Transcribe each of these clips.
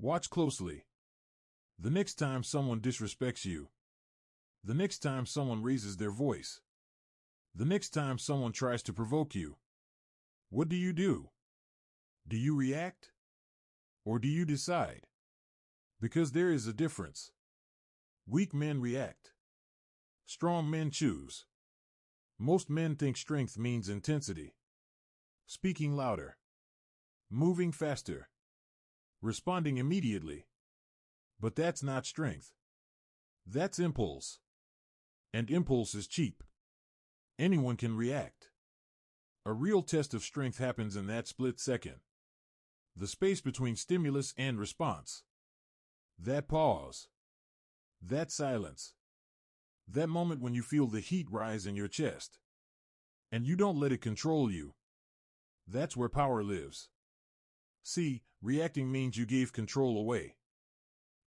Watch closely. The next time someone disrespects you, the next time someone raises their voice, the next time someone tries to provoke you, what do? Do you react? Or do you decide? Because there is a difference. Weak men react. Strong men choose. Most men think strength means intensity. Speaking louder. Moving faster. Responding immediately. But that's not strength. That's impulse. And impulse is cheap. Anyone can react. A real test of strength happens in that split second. The space between stimulus and response. That pause. That silence. That moment when you feel the heat rise in your chest. And you don't let it control you. That's where power lives. See, reacting means you gave control away.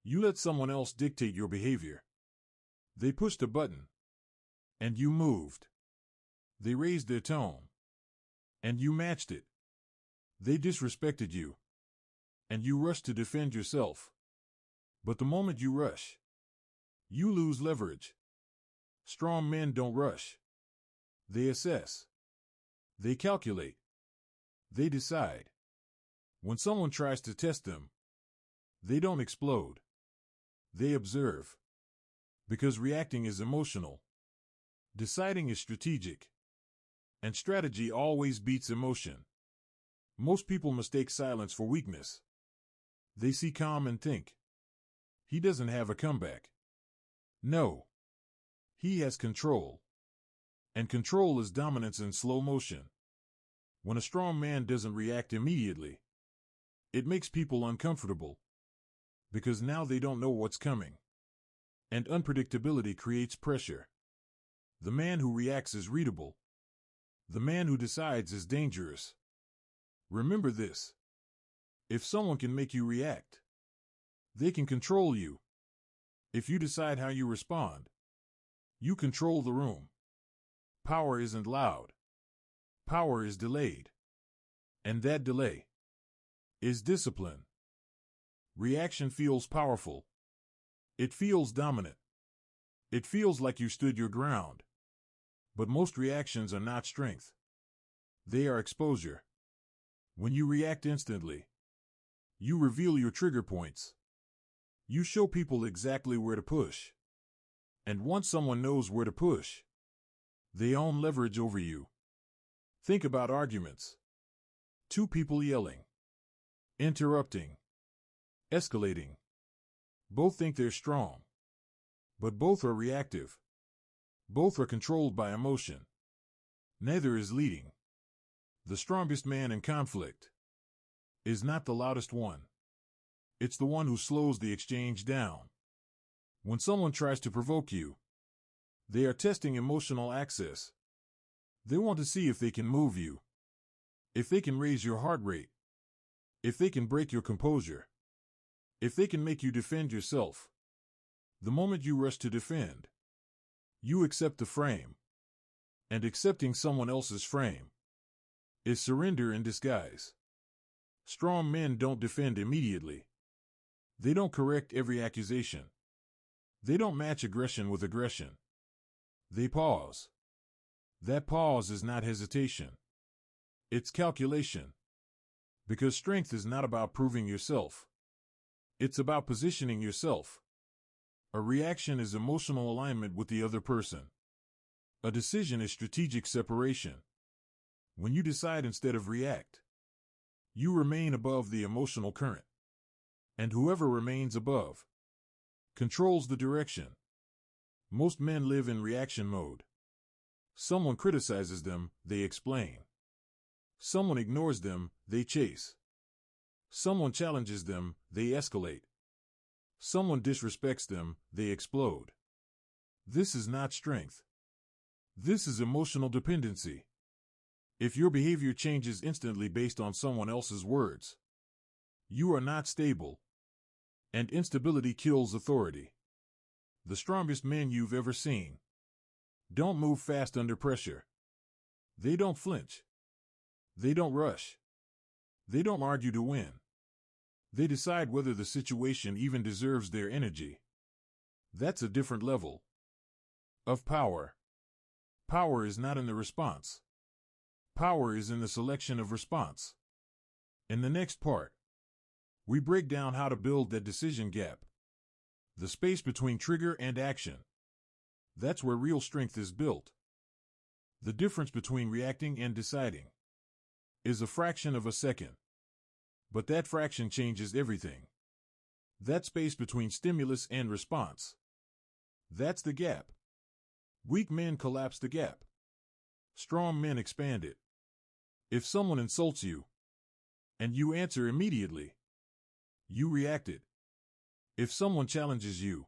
You let someone else dictate your behavior. They pushed a button. And you moved. They raised their tone. And you matched it. They disrespected you. And you rushed to defend yourself. But the moment you rush, you lose leverage. Strong men don't rush. They assess. They calculate. They decide. When someone tries to test them, they don't explode. They observe. Because reacting is emotional. Deciding is strategic. And strategy always beats emotion. Most people mistake silence for weakness. They see calm and think, he doesn't have a comeback. No. He has control. And control is dominance in slow motion. When a strong man doesn't react immediately, it makes people uncomfortable. Because now they don't know what's coming. And unpredictability creates pressure. The man who reacts is readable. The man who decides is dangerous. Remember this. If someone can make you react, they can control you. If you decide how you respond, you control the room. Power isn't loud. Power is delayed. And that delay is discipline. Reaction feels powerful. It feels dominant. It feels like you stood your ground. But most reactions are not strength. They are exposure. When you react instantly, you reveal your trigger points. You show people exactly where to push. And once someone knows where to push, they own leverage over you. Think about arguments. Two people yelling, interrupting, escalating. Both think they're strong. But both are reactive. Both are controlled by emotion. Neither is leading. The strongest man in conflict is not the loudest one. It's the one who slows the exchange down. When someone tries to provoke you, they are testing emotional access. They want to see if they can move you, if they can raise your heart rate, if they can break your composure, if they can make you defend yourself. The moment you rush to defend, you accept the frame. And accepting someone else's frame is surrender in disguise. Strong men don't defend immediately. They don't correct every accusation. They don't match aggression with aggression. They pause. That pause is not hesitation. It's calculation. Because strength is not about proving yourself. It's about positioning yourself. A reaction is emotional alignment with the other person. A decision is strategic separation. When you decide instead of react, you remain above the emotional current. And whoever remains above controls the direction. Most men live in reaction mode. Someone criticizes them, they explain. Someone ignores them, they chase. Someone challenges them, they escalate. Someone disrespects them, they explode. This is not strength. This is emotional dependency. If your behavior changes instantly based on someone else's words, you are not stable. And instability kills authority. The strongest men you've ever seen don't move fast under pressure. They don't flinch. They don't rush. They don't argue to win. They decide whether the situation even deserves their energy. That's a different level of power. Power is not in the response. Power is in the selection of response. In the next part, we break down how to build that decision gap, the space between trigger and action. That's where real strength is built. The difference between reacting and deciding is a fraction of a second. But that fraction changes everything. That space between stimulus and response. That's the gap. Weak men collapse the gap. Strong men expand it. If someone insults you, and you answer immediately, you reacted. If someone challenges you,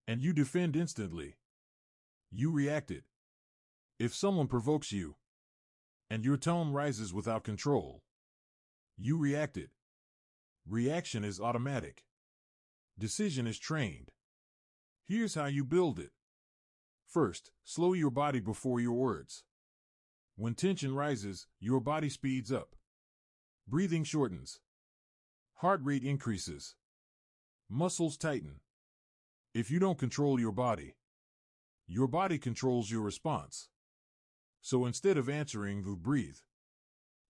and you defend instantly, you reacted. If someone provokes you, and your tone rises without control, you reacted. Reaction is automatic. Decision is trained. Here's how you build it. First, slow your body before your words. When tension rises, your body speeds up. Breathing shortens. Heart rate increases. Muscles tighten. If you don't control your body controls your response. So instead of answering, breathe.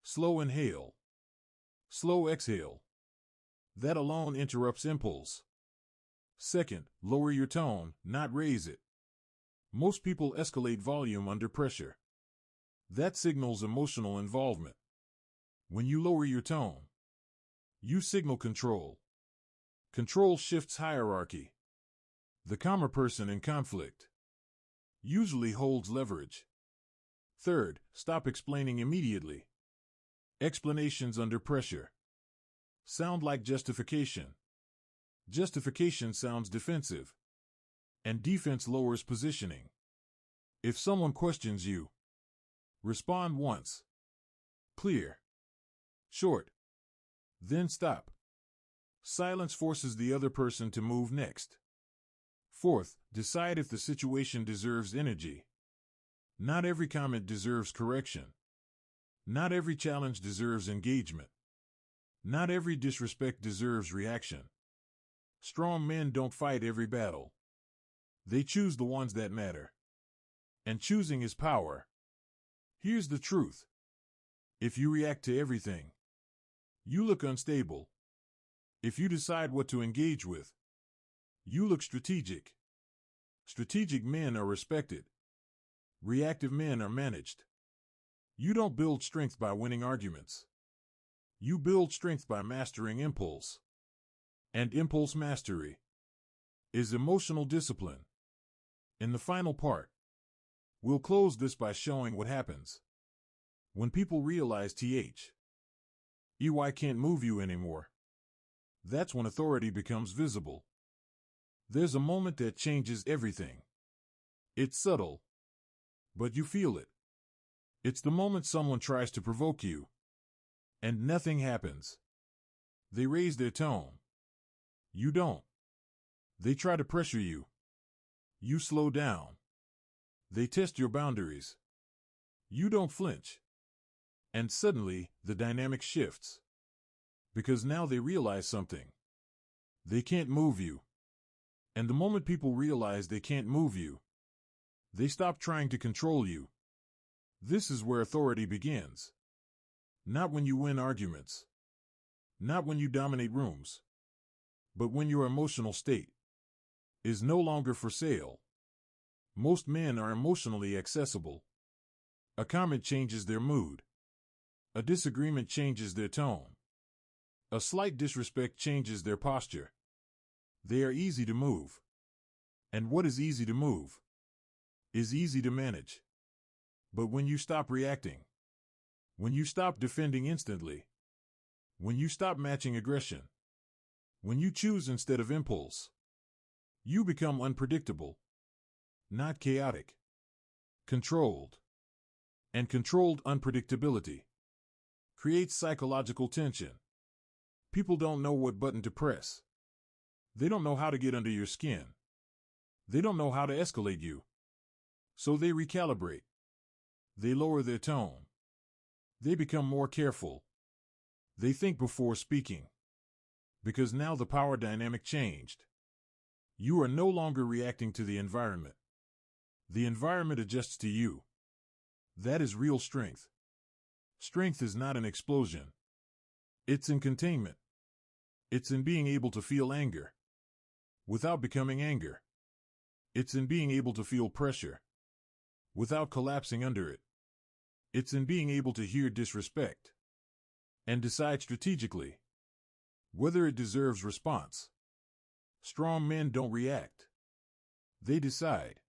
Slow inhale. Slow exhale. That alone interrupts impulse. Second, lower your tone, not raise it. Most people escalate volume under pressure. That signals emotional involvement. When you lower your tone, you signal control. Control shifts hierarchy. The calmer person in conflict usually holds leverage. Third, stop explaining immediately. Explanations under pressure sound like justification. Justification sounds defensive. And defense lowers positioning. If someone questions you, respond once. Clear. Short. Then stop. Silence forces the other person to move next. Fourth, decide if the situation deserves energy. Not every comment deserves correction. Not every challenge deserves engagement. Not every disrespect deserves reaction. Strong men don't fight every battle. They choose the ones that matter. And choosing is power. Here's the truth. If you react to everything, you look unstable. If you decide what to engage with, you look strategic. Strategic men are respected. Reactive men are managed. You don't build strength by winning arguments. You build strength by mastering impulse. And impulse mastery is emotional discipline. In the final part, we'll close this by showing what happens when people realize EY can't move you anymore. That's when authority becomes visible. There's a moment that changes everything. It's subtle, but you feel it. It's the moment someone tries to provoke you, and nothing happens. They raise their tone. You don't. They try to pressure you. You slow down. They test your boundaries. You don't flinch. And suddenly, the dynamic shifts. Because now they realize something. They can't move you. And the moment people realize they can't move you, they stop trying to control you. This is where authority begins. Not when you win arguments. Not when you dominate rooms. But when your emotional state is no longer for sale. Most men are emotionally accessible. A comment changes their mood. A disagreement changes their tone. A slight disrespect changes their posture. They are easy to move. And what is easy to move is easy to manage. But when you stop reacting, when you stop defending instantly, when you stop matching aggression, when you choose instead of impulse, you become unpredictable, not chaotic, controlled. And controlled unpredictability creates psychological tension. People don't know what button to press. They don't know how to get under your skin. They don't know how to escalate you. So they recalibrate. They lower their tone. They become more careful. They think before speaking. Because now the power dynamic changed. You are no longer reacting to the environment. The environment adjusts to you. That is real strength. Strength is not an explosion. It's in containment. It's in being able to feel anger without becoming anger. It's in being able to feel pressure without collapsing under it. It's in being able to hear disrespect and decide strategically whether it deserves response. Strong men don't react. They decide.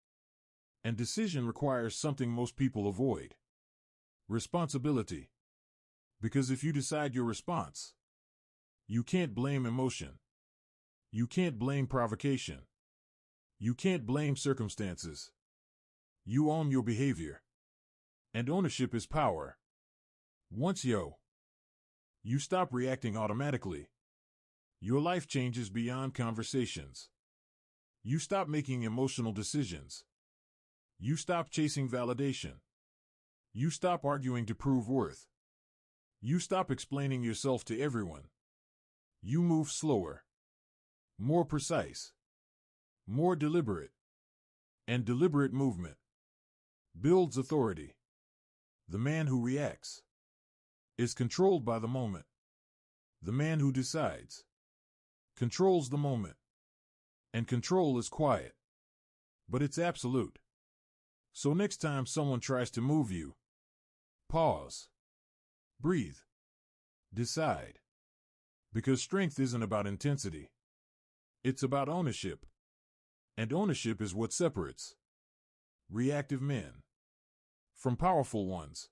And decision requires something most people avoid: responsibility. Because if you decide your response, you can't blame emotion. You can't blame provocation. You can't blame circumstances. You own your behavior. And ownership is power. Once you stop reacting automatically, your life changes beyond conversations. You stop making emotional decisions. You stop chasing validation. You stop arguing to prove worth. You stop explaining yourself to everyone. You move slower, more precise, more deliberate. And deliberate movement builds authority. The man who reacts is controlled by the moment. The man who decides controls the moment. And control is quiet, but it's absolute. So next time someone tries to move you, pause, breathe, decide. Because strength isn't about intensity. It's about ownership. And ownership is what separates reactive men from powerful ones.